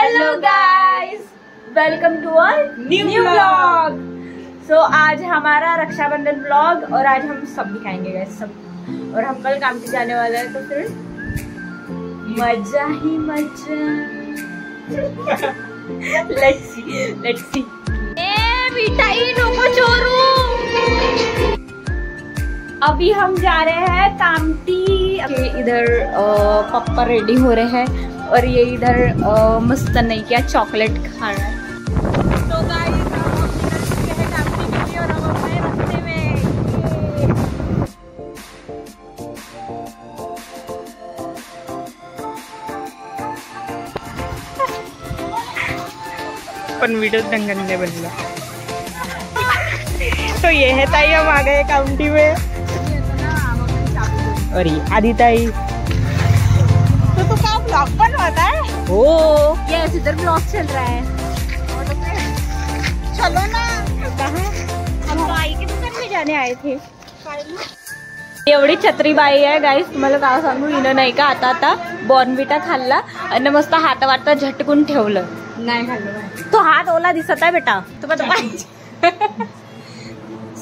Hello guys, welcome to our new vlog. So आज हमारा Rakshabandhan vlog और आज हम सब दिखाएंगे गाइस सब। और हम कल काम पे जाने वाले हैं तो फिर मजा ही मजा। Let's see. ए मिठाई नको चोरू। अभी हम जा रहे हैं कामटी। इधर पापा रेडी हो रहे हैं और ये इधर मस्त नहीं क्या चॉकलेट खा रहा है। तो गाइस हम निकल चुके हैं कामटी के लिए और हम अपने रास्ते में। पण वीडियो ढंगन नहीं बनला। तो ये है ताई, हम आ गए कामटी में। और ये आदि ताई। तो तू क्या ब्लॉग बनवाता है? ओ यस, इधर ब्लॉग चल रहा है। चलो ना। कहाँ? हम बाई के दुकान में जाने आए थे। एवढी छत्री बाई आहे गाईस, तुम्हाला काय सांगू, हिनं नाही का आता बॉर्नविटा खाल्ला आणि मस्त हात वाटता झटकून ठेवलं. नाही खाल्लं तो हात ओला दिसत आहे बेटा तुम्हाला.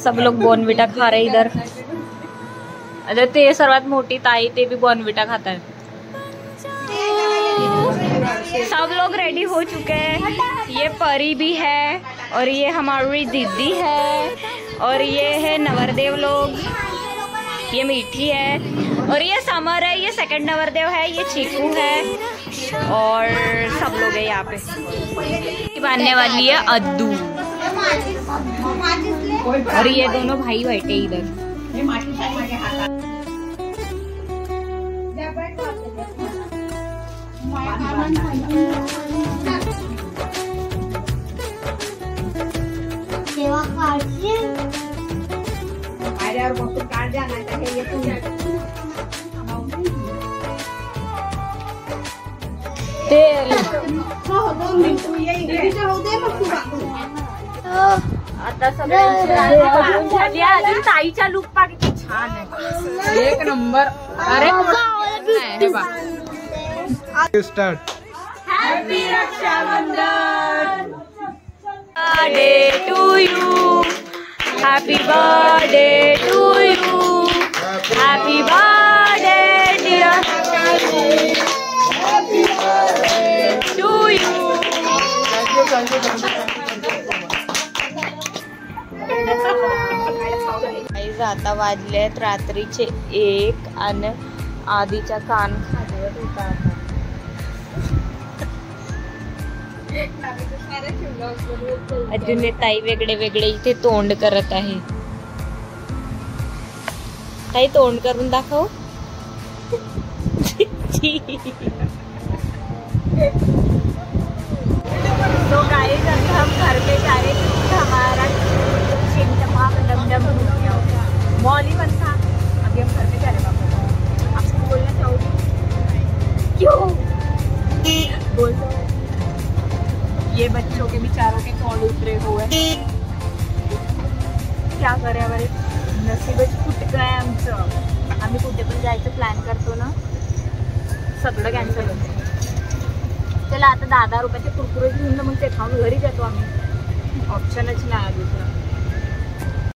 सब लोग बॉर्नविटा खा रहे इधर. अरे ते सर्वात मोठी ताई ते भी बॉर्नविटा खाता है. सब लोग रेडी हो चुके हैं. ये परी भी है और ये हमारी दीदी है और ये है नवरदेव लोग. ये मीठी है और ये समर है. ये सेकंड नवरदेव है. ये चीकू है और सब लोग है यहाँ पे. बांधने वाली है अद्दू और ये दोनों भाई बैठे इधर. आता सगळ्यांची अजून ताईच्या लुक पा किती छान आहे. एक नंबर. अरे start. Happy Rakshabandhan. Birthday to you. Happy birthday to you. Happy birthday dear to you. आता वाजलेत रात्रीचे 1 आणि आधीच्या कान खाजवत होता. अजून ताई वेगळे वेगळे इथे तोंड करत आहे. ताई तोंड करून दाखव. तो गाइस अभी हम घर पे जा रहे थे. हमारा डमडम मॉल ही बंद था. अभी हम घर पे जा रहे हैं. वापस आपको बोलना चाहोगे? क्यों बोल दो. ये बच्चों के बेचारों के कॉल उतरे हुए. क्या करें, हमारे नशीबच फुटकं आहे आमचं. आम्ही कुठे पण जायचं प्लॅन करतो ना, सगळं कॅन्सल होतं. चला आता 10 रुपयाचे कुरकुरे घेऊन मग ते खाऊन घरी जातो आम्ही. ऑप्शनच नाही दुसरा.